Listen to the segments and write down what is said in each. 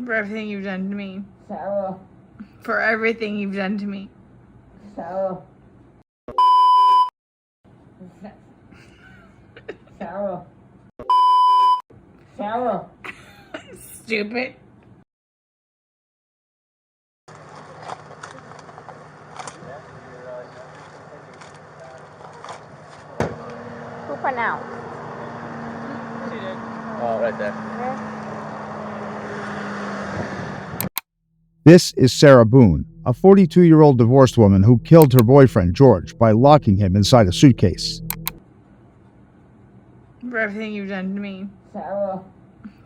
For everything you've done to me. Sarah. For everything you've done to me. Sarah. Sarah. Sarah. Stupid. Who pronounced? She did. Oh, right there. This is Sarah Boone, a 42-year-old divorced woman who killed her boyfriend, George, by locking him inside a suitcase. For everything you've done to me. Sarah.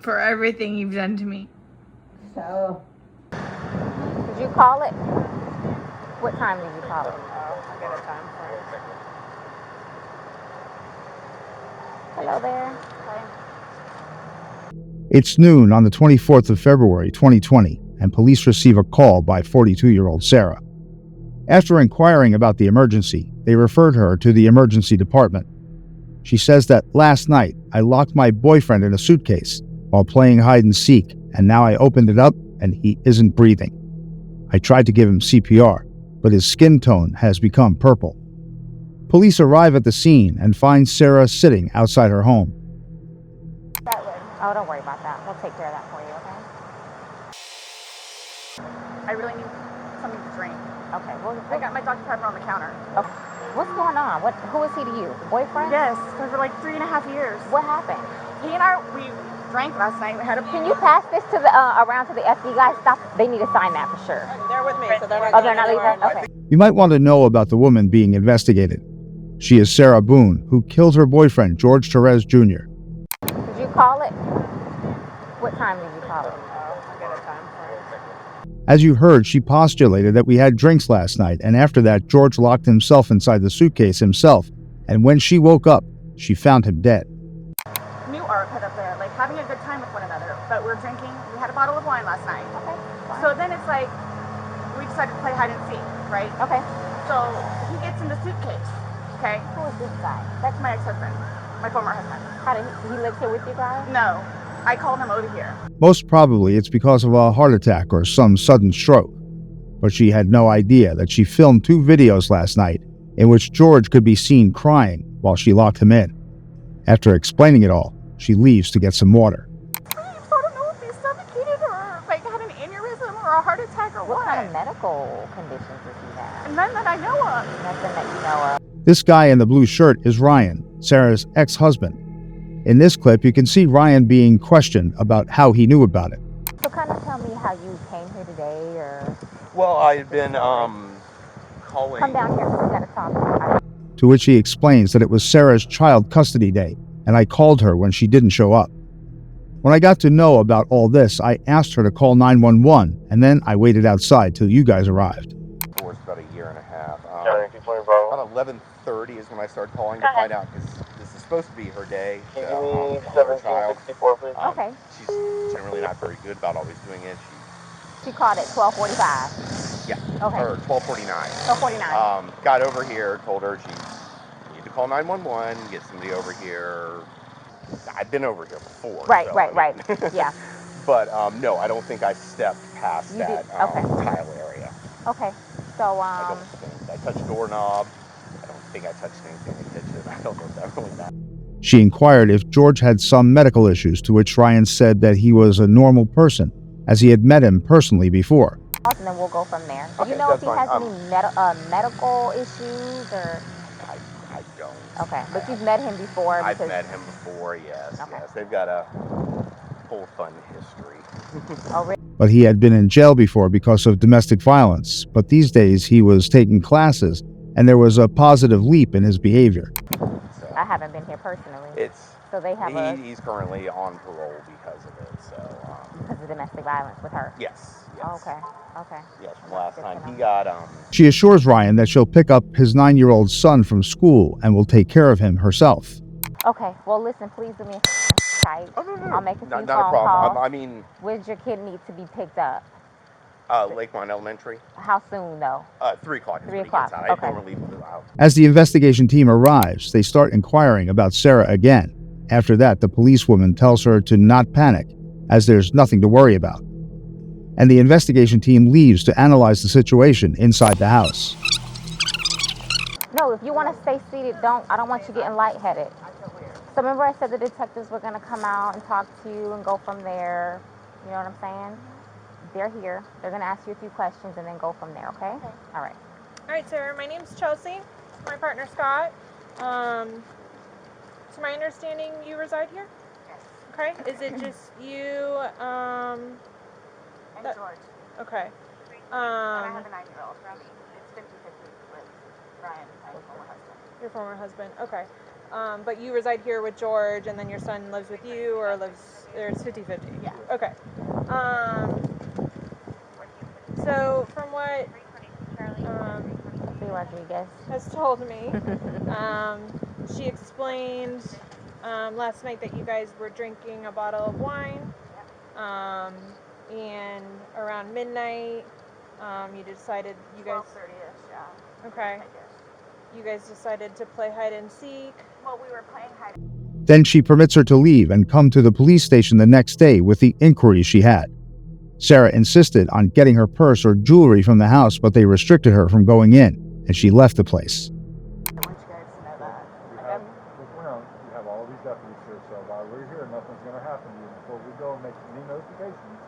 For everything you've done to me. Sarah. Did you call it? What time did you call it? I got a time for it. Hello there. It's noon on the 24th of February, 2020, and police receive a call by 42-year-old Sarah. After inquiring about the emergency, they referred her to the emergency department. She says that last night, I locked my boyfriend in a suitcase while playing hide and seek, and now I opened it up and he isn't breathing. I tried to give him CPR, but his skin tone has become purple. Police arrive at the scene and find Sarah sitting outside her home. That way. Oh, don't worry about that. We'll take care of that for you, okay? I really need something to drink. Okay. Well, I got my Dr. Pepper on the counter. okay. What's going on? Who is he to you? Boyfriend? Yes, for like 3.5 years. What happened? He and I, we drank last night. We had a. Can you pass this to the around to the FD guys? Stop. They need to sign that for sure. They're with me, so they're not. Oh, they're not leaving? Okay. You might want to know about the woman being investigated. She is Sarah Boone, who killed her boyfriend, George Torres Jr. Did you call it? What time did you call it? I got a time for it. As you heard, she postulated that we had drinks last night, and after that, George locked himself inside the suitcase himself, and when she woke up, she found him dead. New art put up there, like having a good time with one another. But we're drinking. We had a bottle of wine last night. Okay. So then it's like we decided to play hide and seek, right? Okay. So he gets in the suitcase. Okay, Who is this guy? that's my ex-husband, my former husband. How did he live here with you guys? No, I called him over here. Most probably it's because of a heart attack or some sudden stroke. But she had no idea that she filmed 2 videos last night in which George could be seen crying while she locked him in. After explaining it all, she leaves to get some water. I don't know if he suffocated or like had an aneurysm or a heart attack or What what. kind of medical conditions does he have? None that I know of. Nothing that you know of. This guy in the blue shirt is Ryan, Sarah's ex-husband. In this clip, you can see Ryan being questioned about how he knew about it. So kind of tell me how you came here today, or Well, I've been calling. come down here because we got to talk. To which he explains that it was Sarah's child custody day, and I called her when she didn't show up. When I got to know about all this, I asked her to call 911, and then I waited outside till you guys arrived. Divorced about a year and a half. About 11:30 is when I started calling to find out, because this is supposed to be her day. Can you to, give me her child. 1764, please? Okay. She's generally not very good about always doing it. She called at 12:45. Yeah. Okay. Or 12:49. 12:49. Got over here, told her you need to call 911, get somebody over here. I've been over here before. Right, so, right, I mean, right. Yeah. But no, I don't think I stepped past You that did- okay. tile area. Okay. So I don't think. I touched doorknob. I don't think I touched anything in the kitchen. I don't know if that really matters. She inquired if George had some medical issues, to which Ryan said that he was a normal person, as he had met him personally before. and then we'll go from there. Do Okay, you know if that's he has fine. any medical issues or? I don't. Okay, but you've met him before. I've because- met him before, yes. Okay. Yes, they've got a whole fun history. Oh, really? But he had been in jail before because of domestic violence, but these days he was taking classes, and there was a positive leap in his behavior. So I haven't been here personally. So they have he's currently on parole because of it. So because of domestic violence with her. yes. Oh, okay. Okay. Yes, from last Good time to he know. got She assures Ryan that she'll pick up his 9-year-old son from school and will take care of him herself. Okay. Well, listen. Please do me a tight. Oh, no. I'll make a few not a phone problem. calls. I mean, Where's your kid need to be picked up? Lakeline Elementary. How soon though? 3 o'clock is 3 when he gets o'clock, out. okay. I don't leave him out. As the investigation team arrives, they start inquiring about Sarah again. After that, the policewoman tells her to not panic, as there's nothing to worry about. and the investigation team leaves to analyze the situation inside the house. No, if you want to stay seated, I don't want you getting lightheaded. So remember I said the detectives were going to come out and talk to you and go from there. You know what I'm saying? They're here. They're going to ask you a few questions and then go from there, okay? All right. All right, Sarah, my name's Chelsea. My partner, Scott. To my understanding, you reside here? Yes. Okay. Is it just you, And George. Okay. And I have a 9-year-old. It's 50-50 with Brian, my former husband. Your former husband. Okay. But you reside here with George, and then your son lives with you, or it's 50-50? Yeah. Okay. So from what Rodriguez has told me, she explained last night that you guys were drinking a bottle of wine, and around midnight, you decided you guys. 12:30ish, yeah. Okay. You guys decided to play hide and seek. Well, we were playing hide. Then she permits her to leave and come to the police station the next day with the inquiries she had. Sarah insisted on getting her purse or jewelry from the house, but they restricted her from going in, and she left the place. I want you guys to know that. You have all these deputies here, so while we're here, nothing's going to happen to you. Before we go and make any notifications,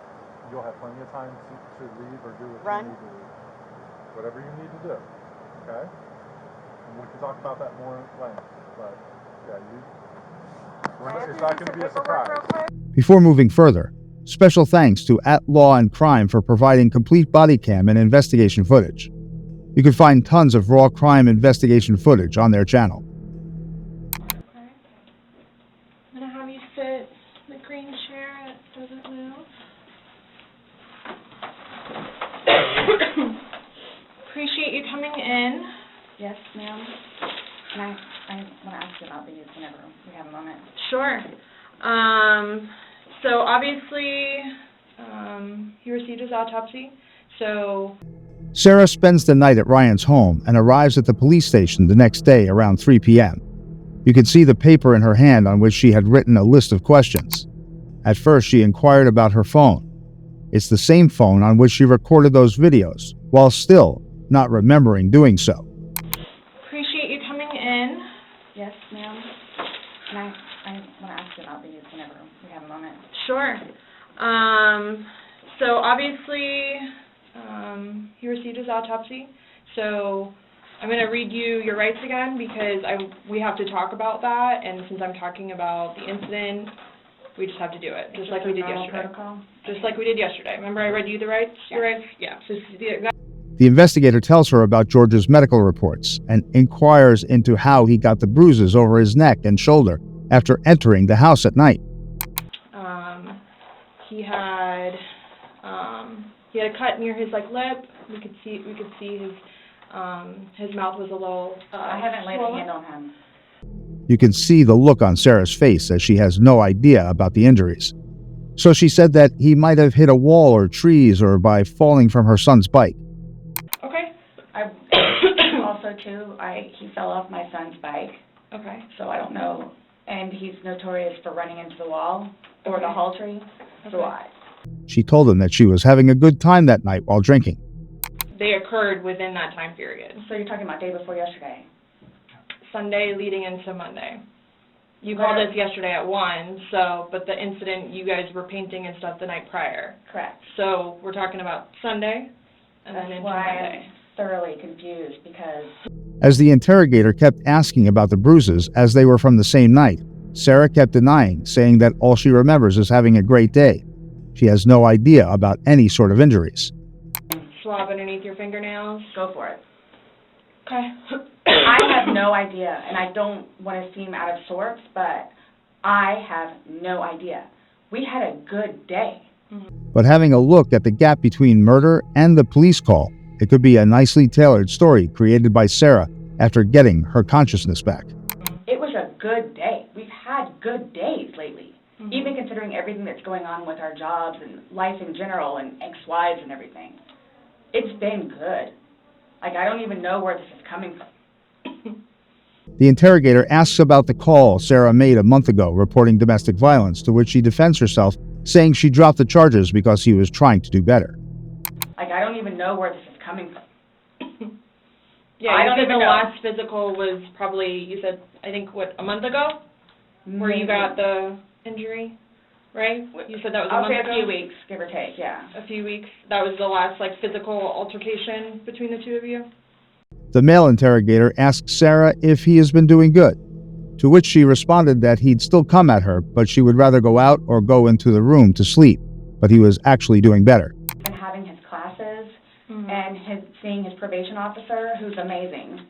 you'll have plenty of time to leave or do what you need to do. Whatever you need to do, okay? And we can talk about that more later, but yeah, it's not going to be a surprise. Before moving further, special thanks to @Law and Crime for providing complete body cam and investigation footage. You can find tons of raw crime investigation footage on their channel. I'm going to have you sit in the green chair that doesn't move. Appreciate you coming in. Yes, ma'am. And I want to ask you about these whenever we have a moment. Sure. So obviously, he received his autopsy. So Sarah spends the night at Ryan's home and arrives at the police station the next day around 3 p.m. You can see the paper in her hand on which she had written a list of questions. At first, she inquired about her phone. It's the same phone on which she recorded those videos, while still not remembering doing so. appreciate you coming in. Yes, ma'am. And I want to ask you about these whenever we have a moment. Sure. So obviously, he received his autopsy. So I'm going to read you your rights again because we have to talk about that. And since I'm talking about the incident, we just have to do it, just like we did yesterday. Protocol? Just like we did yesterday. Remember I read you the rights? Your rights? Yeah. So The investigator tells her about George's medical reports and inquires into how he got the bruises over his neck and shoulder after entering the house at night. He had a cut near his lip. We could see his mouth was a little I haven't laid a swollen. hand on him. You can see the look on Sarah's face as she has no idea about the injuries. So she said that he might have hit a wall or trees or by falling from her son's bike. Okay. Also, too, he fell off my son's bike, Okay. so I don't know. And he's notorious for running into the wall or the hall tree. So Okay. She told him that she was having a good time that night while drinking. They occurred within that time period. So you're talking about day before yesterday? Sunday leading into Monday. You called us yesterday at 1, but the incident, you guys were painting and stuff the night prior. Correct. So we're talking about Sunday and then That's into why Monday. I'm thoroughly confused because As the interrogator kept asking about the bruises as they were from the same night, Sarah kept denying, saying that all she remembers is having a great day. She has no idea about any sort of injuries. Swab underneath your fingernails. go for it. Okay. I have no idea, and I don't want to seem out of sorts, but I have no idea. We had a good day. But having a look at the gap between murder and the police call, it could be a nicely tailored story created by Sarah after getting her consciousness back. It was a good day. We've had good days lately, even considering everything that's going on with our jobs and life in general and ex-wives and everything. It's been good. I don't even know where this is coming from. The interrogator asks about the call Sarah made a month ago reporting domestic violence, to which she defends herself saying she dropped the charges because he was trying to do better. Like, I don't even know where this is coming from. Yeah, I you don't said even the know. last physical was probably, you said, I think, what, a month ago? Where you got the injury, right? You said that was a I'll month say ago? a few weeks, give or take, yeah. A few weeks. That was the last, like, physical altercation between the two of you? The male interrogator asked Sarah if he has been doing good, to which she responded that he'd still come at her, but she would rather go out or go into the room to sleep, but he was actually doing better. And having his classes and seeing his probation officer, who's amazing.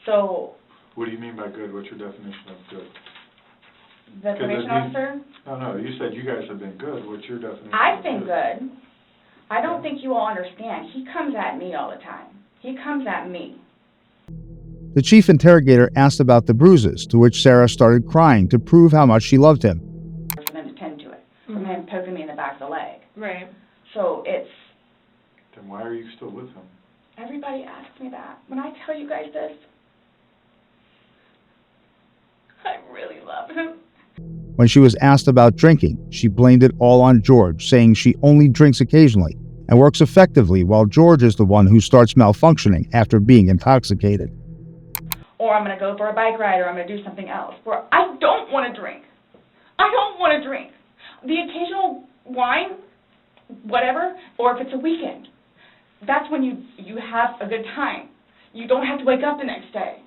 So, What do you mean by good? What's your definition of good? the probation officer, No, you said you guys have been good. What's your definition I've of been good. I don't think you all understand. He comes at me all the time. He comes at me. The chief interrogator asked about the bruises, to which Sarah started crying to prove how much she loved him. For them to tend to it, from him poking me in the back of the leg. Right. So it's, Then why are you still with him? everybody asks me that. When I tell you guys this, I really love him. When she was asked about drinking, she blamed it all on George, saying she only drinks occasionally and works effectively while George is the one who starts malfunctioning after being intoxicated. Or I'm going to go for a bike ride, or I'm going to do something else. Or I don't want to drink. I don't want to drink. The occasional wine, whatever, or if it's a weekend, that's when you have a good time. You don't have to wake up the next day.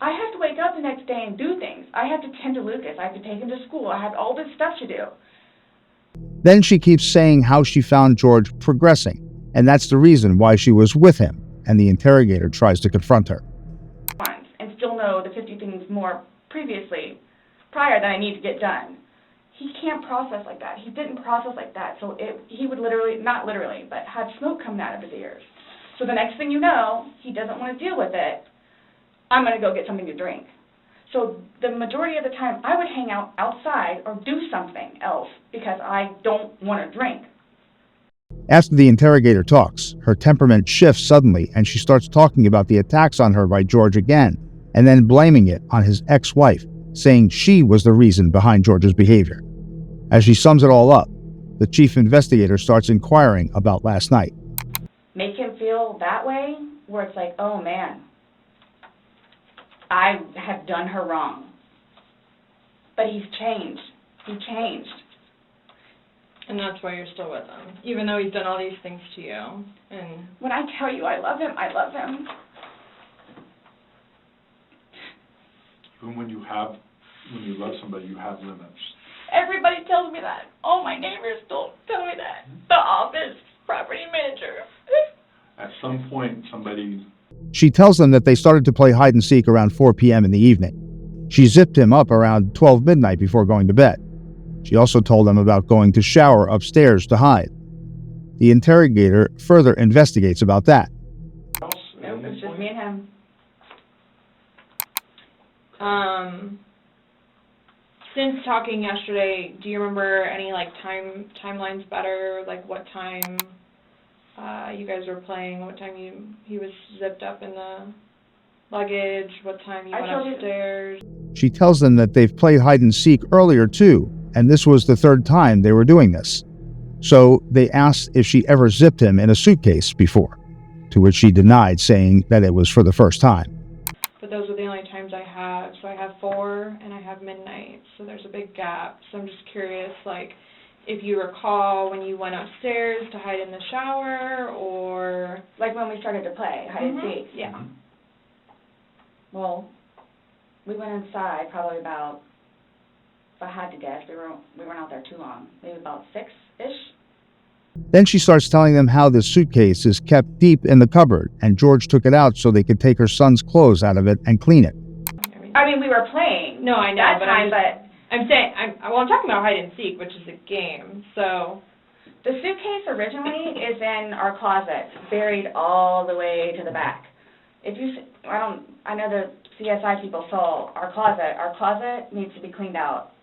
I have to wake up the next day and do things. I have to tend to Lucas. I have to take him to school. I have all this stuff to do. Then she keeps saying how she found George progressing, and that's the reason why she was with him, and the interrogator tries to confront her. And still know the 50 things more prior that I need to get done. He can't process like that. He didn't process like that. So he would literally, not literally, but have smoke coming out of his ears. So the next thing you know, he doesn't want to deal with it. I'm going to go get something to drink. So the majority of the time, I would hang out outside or do something else because I don't want to drink. After the interrogator talks, her temperament shifts suddenly and she starts talking about the attacks on her by George again, and then blaming it on his ex-wife, saying she was the reason behind George's behavior. As she sums it all up, the chief investigator starts inquiring about last night. Make him feel that way, where it's like, oh man, I have done her wrong. But he's changed. He changed. And that's why you're still with him, even though he's done all these things to you. And when I tell you I love him, I love him. Even when you love somebody, you have limits. Everybody tells me that. All my neighbors don't tell me that. The office, property manager. At some point, somebody... She tells them that they started to play hide and seek around 4 p.m. in the evening. She zipped him up around 12 midnight before going to bed. She also told them about going to shower upstairs to hide. The interrogator further investigates about that. Nope, it's just me and him. Since talking yesterday, do you remember any like timelines better? Like what time you guys were playing? What time he was zipped up in the luggage? What time you went upstairs? She tells them that they've played hide and seek earlier too, and this was the third time they were doing this. So they asked if she ever zipped him in a suitcase before, to which she denied, saying that it was for the first time. But those are the only times I have. So I have 4 and I have midnight. So there's a big gap. So I'm just curious, like, if you recall when you went upstairs to hide in the shower, or like when we started to play hide and seek. Yeah. Well, we went inside probably about, if I had to guess, we weren't out there too long. Maybe about 6-ish. Then she starts telling them how the suitcase is kept deep in the cupboard, and George took it out so they could take her son's clothes out of it and clean it. I mean, we were playing. No, I know, that but time, I'm saying, I'm talking about hide and seek, which is a game. So the suitcase originally is in our closet, buried all the way to the back. If you, I know the CSI people saw our closet. Our closet needs to be cleaned out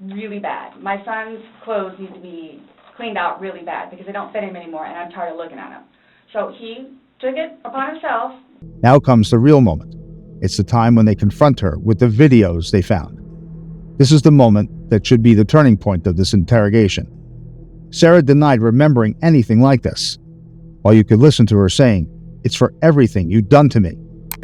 really bad. My son's clothes need to be cleaned out really bad because they don't fit him anymore, and I'm tired of looking at them. So he took it upon himself. Now comes the real moment. It's the time when they confront her with the videos they found. This is the moment that should be the turning point of this interrogation. Sarah denied remembering anything like this, while you could listen to her saying, "It's for everything you've done to me."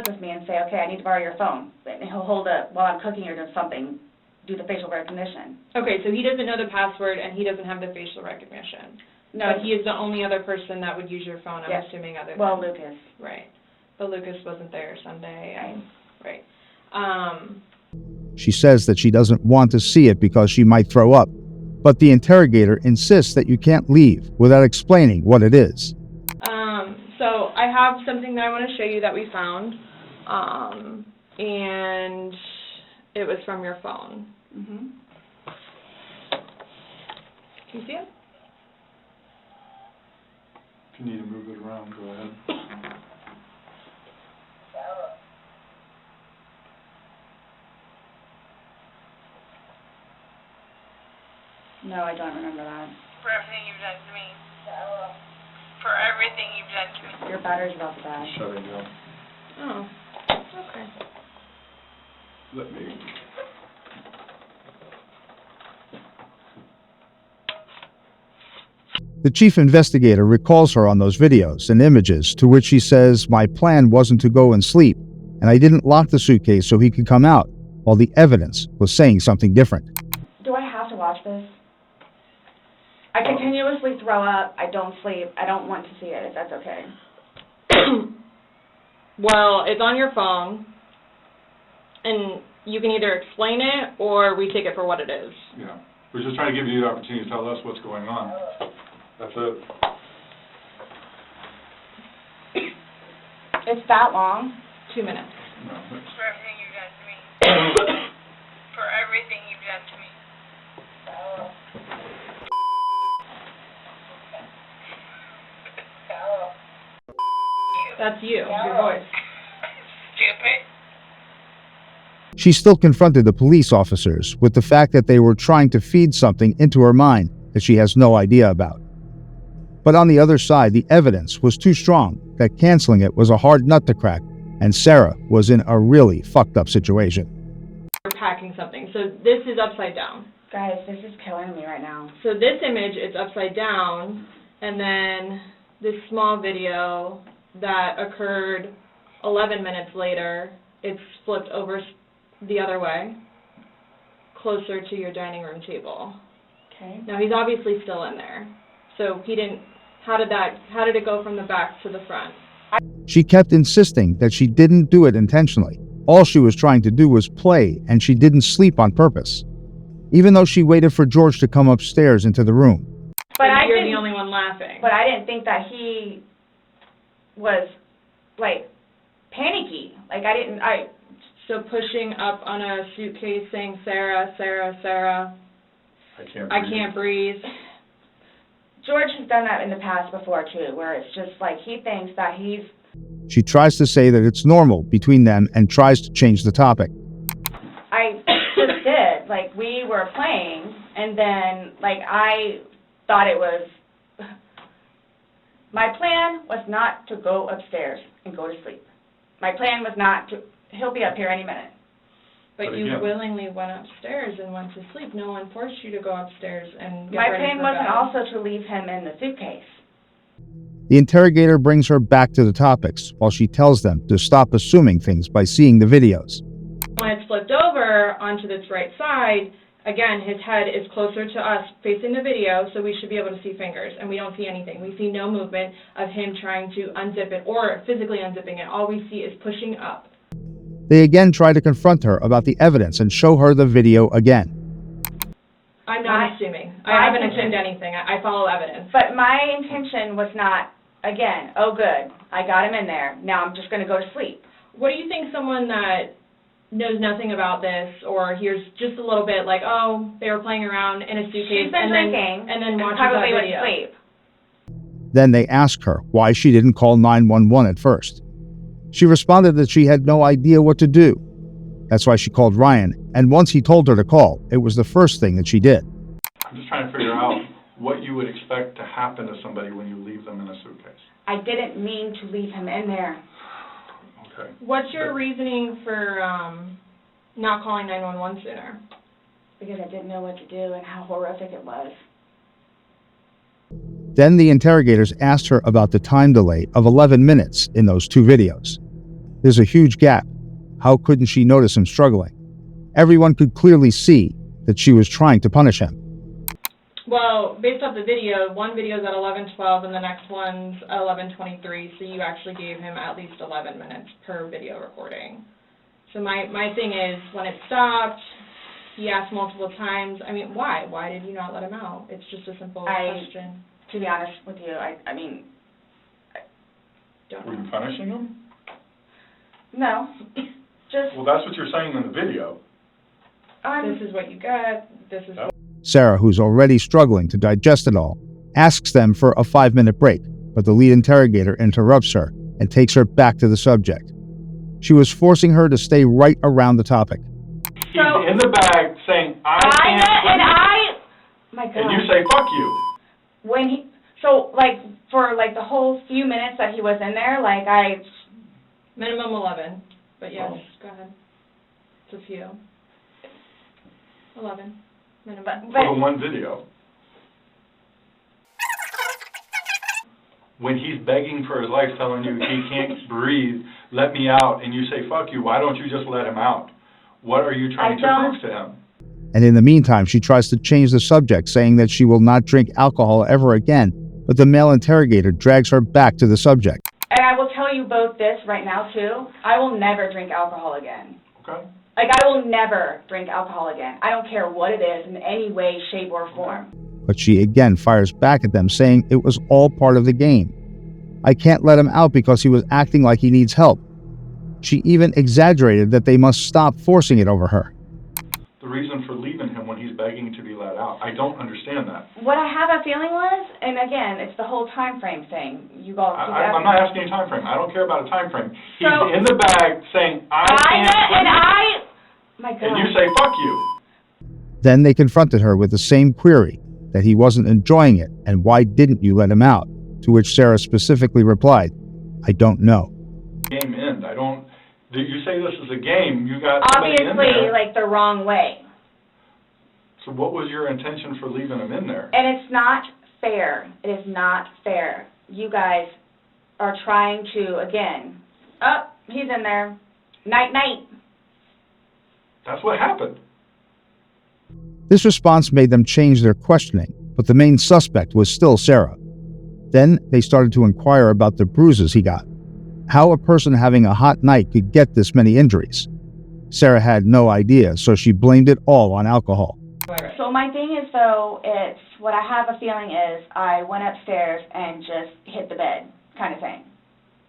With me and say, okay, I need to borrow your phone. And he'll hold it while I'm cooking or doing something, do the facial recognition. Okay, so he doesn't know the password and he doesn't have the facial recognition. No, But he is the only other person that would use your phone, I'm Yes. assuming, other than... Well, Lucas. Right. But Lucas wasn't there Sunday. And, right. She says that she doesn't want to see it because she might throw up, but the interrogator insists that you can't leave without explaining what it is. So I have something that I want to show you that we found, and it was from your phone. Mm-hmm. Can you see it? If you need to move it around, go ahead. No, I don't remember that. For everything you've done to me. For everything you've done to me. Your battery's about to die. Shut it down. Oh, okay. Let me. The chief investigator recalls her on those videos and images, to which she says, "My plan wasn't to go and sleep, and I didn't lock the suitcase so he could come out," while the evidence was saying something different. Do I have to watch this? I continuously throw up. I don't sleep. I don't want to see it, if that's okay. Well, it's on your phone, and you can either explain it or we take it for what it is. Yeah. We're just trying to give you the opportunity to tell us what's going on. That's it. It's that long? 2 minutes. No. For everything you've done to me. For everything you've done to me. That's you, your voice. Stupid. She still confronted the police officers with the fact that they were trying to feed something into her mind that she has no idea about. But on the other side, the evidence was too strong that canceling it was a hard nut to crack, and Sarah was in a really fucked up situation. We're packing something. So this is upside down. Guys, this is killing me right now. So this image is upside down, and then this small video that occurred 11 minutes later, it's flipped over the other way, closer to your dining room table. Okay. Now he's obviously still in there. So he didn't, how did it go from the back to the front? She kept insisting that she didn't do it intentionally. All she was trying to do was play, and she didn't sleep on purpose, even though she waited for George to come upstairs into the room. But you're the only one laughing. But I didn't think that he was, like, panicky. Like, So pushing up on a suitcase saying, Sarah, Sarah, Sarah, I can't breathe. George has done that in the past before, too, where it's just like he thinks that he's... She tries to say that it's normal between them and tries to change the topic. I just did. Like, we were playing, and then, like, I thought it was... My plan was not to go upstairs and go to sleep. My plan was not to... He'll be up here any minute. But you willingly went upstairs and went to sleep. No one forced you to go upstairs and get My ready plan for wasn't bed. also to leave him in the suitcase. The interrogator brings her back to the topics while she tells them to stop assuming things by seeing the videos. When it's flipped over onto this right side, again, his head is closer to us facing the video, so we should be able to see fingers, and we don't see anything. We see no movement of him trying to unzip it or physically unzipping it. All we see is pushing up. They again try to confront her about the evidence and show her the video again. I'm not assuming. I haven't assumed anything. I follow evidence. But my intention was not, again, oh good, I got him in there, now I'm just going to go to sleep. What do you think someone that knows nothing about this or hears just a little bit like, oh, they were playing around in a suitcase She's been drinking and then watches probably that went video? to sleep. Then they ask her why she didn't call 911 at first. She responded that she had no idea what to do. That's why she called Ryan, and once he told her to call, it was the first thing that she did. I'm just trying to figure out what you would expect to happen to somebody when you leave them in a suitcase. I didn't mean to leave him in there. Okay. What's your reasoning for not calling 911 sooner? Because I didn't know what to do and how horrific it was. Then the interrogators asked her about the time delay of 11 minutes in those two videos. There's a huge gap. How couldn't she notice him struggling? Everyone could clearly see that she was trying to punish him. Well, based off the video, one video is at 11:12 and the next one's at 11:23, so you actually gave him at least 11 minutes per video recording. So my thing is, when it stopped, he asked multiple times, I mean, why? Why did you not let him out? It's just a simple question. To be honest with you, I mean... Don't Were know. you punishing him? No. Just... Well, that's what you're saying in the video. This is what you got, this is... Sarah, who's already struggling to digest it all, asks them for a 5-minute break, but the lead interrogator interrupts her and takes her back to the subject. She was forcing her to stay right around the topic. He's in the bag saying, I can't... My God. And you say, fuck you. When he... So, like, for, like, the whole few minutes that he was in there, like, Minimum 11, but yes, go ahead. It's a few. 11, minimum. For the one video. When he's begging for his life, telling you he can't breathe, let me out, and you say, fuck you, why don't you just let him out? What are you trying to prove to him? And in the meantime, she tries to change the subject, saying that she will not drink alcohol ever again, but the male interrogator drags her back to the subject. And I will tell you both this right now, too. I will never drink alcohol again. Okay. Like, I will never drink alcohol again. I don't care what it is in any way, shape, or form. But she again fires back at them, saying it was all part of the game. I can't let him out because he was acting like he needs help. She even exaggerated that they must stop forcing it over her. The reason for leaving him when he's begging to be let out, I don't understand that. What I have a feeling was, and again, it's the whole time frame thing. You all keep asking. I'm not asking a time frame. I don't care about a time frame. He's So, in the bag saying, I can't... My God. And you say, fuck you. Then they confronted her with the same query, that he wasn't enjoying it, and why didn't you let him out? To which Sarah specifically replied, I don't know. Game end. I don't... You say this is a game. You got somebody in Obviously, there. like, the wrong way. So what was your intention for leaving him in there? And it's not fair. It is not fair. You guys are trying to, again, oh, he's in there. Night, night. That's what happened. This response made them change their questioning, but the main suspect was still Sarah. Then they started to inquire about the bruises he got, how a person having a hot night could get this many injuries. Sarah had no idea, so she blamed it all on alcohol. So my thing is, though, it's, what I have a feeling is, I went upstairs and just hit the bed, kind of thing.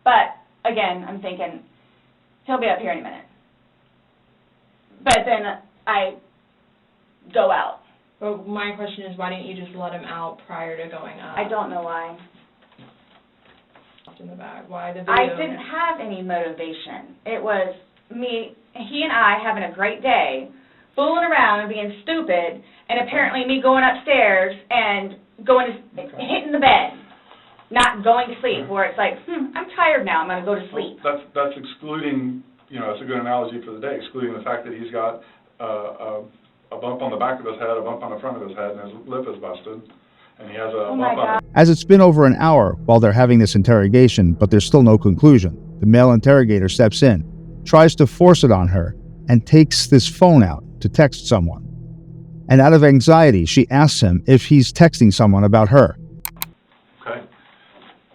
But, again, I'm thinking, he'll be up here any minute. But then I go out. But my question is, why didn't you just let him out prior to going up? I don't know why. In the bag. Why the video? I didn't have any motivation. It was me, he and I having a great day, fooling around and being stupid, and apparently me going upstairs and hitting the bed, not going to sleep, where it's like, I'm tired now, I'm going to go to sleep. That's excluding, that's a good analogy for the day, excluding the fact that he's got a bump on the back of his head, a bump on the front of his head, and his lip is busted, and he has a bump on it. As it's been over an hour while they're having this interrogation, but there's still no conclusion, the male interrogator steps in, tries to force it on her, and takes this phone out to text someone. And out of anxiety, she asks him if he's texting someone about her. Okay.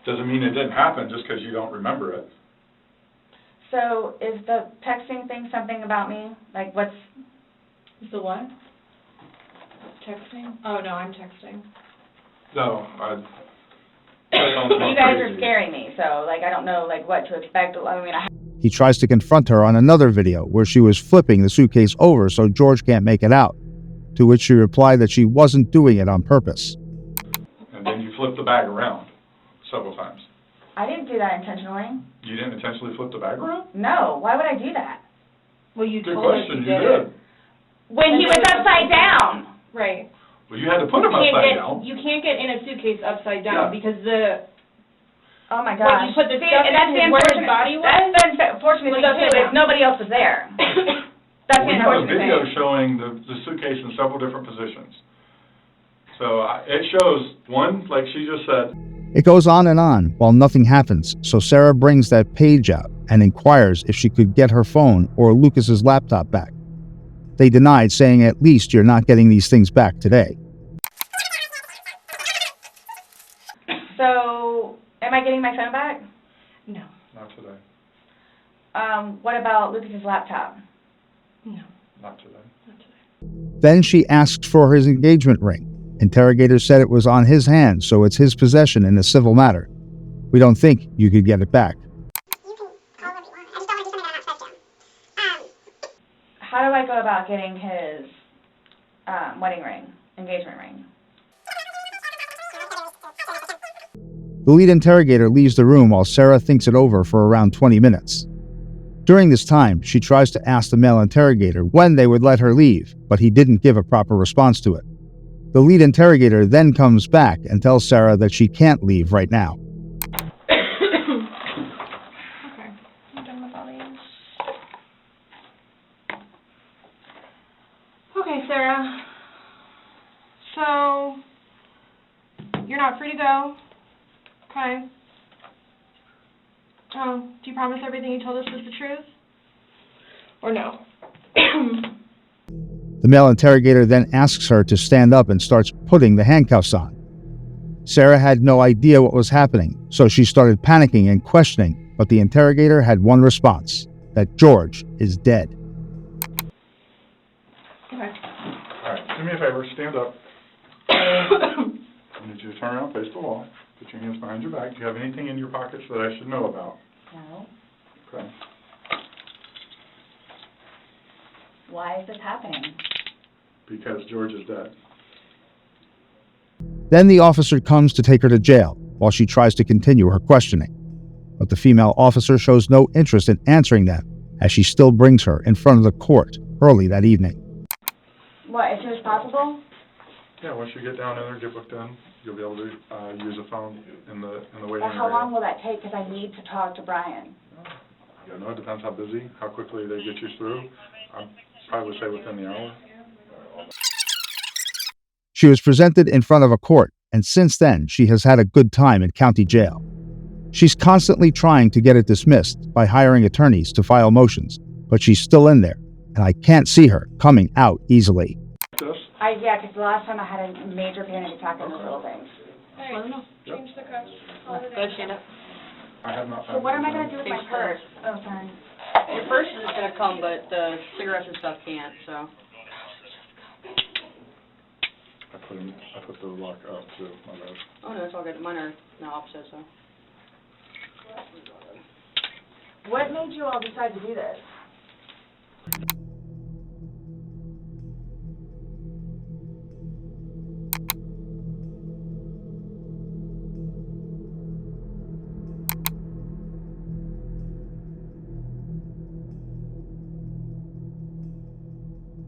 Doesn't mean it didn't happen just because you don't remember it. So is the texting thing something about me? Like, what's... Is the what? Texting? Oh, no, I'm texting. No, You guys are scaring me, so, like, I don't know, like, what to expect. I mean, He tries to confront her on another video where she was flipping the suitcase over so George can't make it out, to which she replied that she wasn't doing it on purpose. And then you flip the bag around several times. I didn't do that intentionally. You didn't intentionally flip the bag around? No, why would I do that? Well, you Good told us question, you you did. did. When he was upside down. Right. Well, you had to put him upside down. You can't get in a suitcase upside down because the... Oh my What, gosh. you put the See, stuff and in that's the where his unfortunate. body was? That's the unfortunate thing Was too, upside is down. nobody else was there. That's the We have a unfortunate video thing. showing the suitcase in several different positions. So it shows, one, like she just said. It goes on while nothing happens, so Sarah brings that page out and inquires if she could get her phone or Lucas's laptop back. They denied, saying at least you're not getting these things back today. So, am I getting my phone back? No. Not today. What about Lucas's laptop? No. Not today. Not today. Then she asked for his engagement ring. Interrogator said it was on his hands, so it's his possession in a civil matter. We don't think you could get it back. How do I go about getting his wedding ring, engagement ring? The lead interrogator leaves the room while Sarah thinks it over for around 20 minutes. During this time, she tries to ask the male interrogator when they would let her leave, but he didn't give a proper response to it. The lead interrogator then comes back and tells Sarah that she can't leave right now. Okay. I'm done with all these. Okay, Sarah. So, you're not free to go. Okay. Oh, do you promise everything you told us was the truth? Or no? The male interrogator then asks her to stand up and starts putting the handcuffs on. Sarah had no idea what was happening, so she started panicking and questioning, but the interrogator had one response, that George is dead. Okay. All right, do me a favor, stand up. I need you to turn around, face the wall. Put your hands behind your back. Do you have anything in your pockets that I should know about? No. Okay. Why is this happening? Because George is dead. Then the officer comes to take her to jail while she tries to continue her questioning. But the female officer shows no interest in answering them as she still brings her in front of the court early that evening. What, as soon as possible? Yeah, once you get down there and get booked in, you'll be able to use a phone in the waiting Or area. how long will that take? Because I need to talk to Brian. You know, it depends how busy, how quickly they get you through. I probably would say within the hour. She was presented in front of a court, and since then, she has had a good time in county jail. She's constantly trying to get it dismissed by hiring attorneys to file motions, but she's still in there, and I can't see her coming out easily. Yeah, because the last time I had a major panic attack on those little things. Hey, change the cuffs. Go stand up. I have not. So what am I going to do with my purse? Oh, sorry. Your purse is gonna come, but the cigarettes and stuff can't, so. I put the lock up too, my bad. Oh, no, it's all good. Mine are now opposite, so. What made you all decide to do this?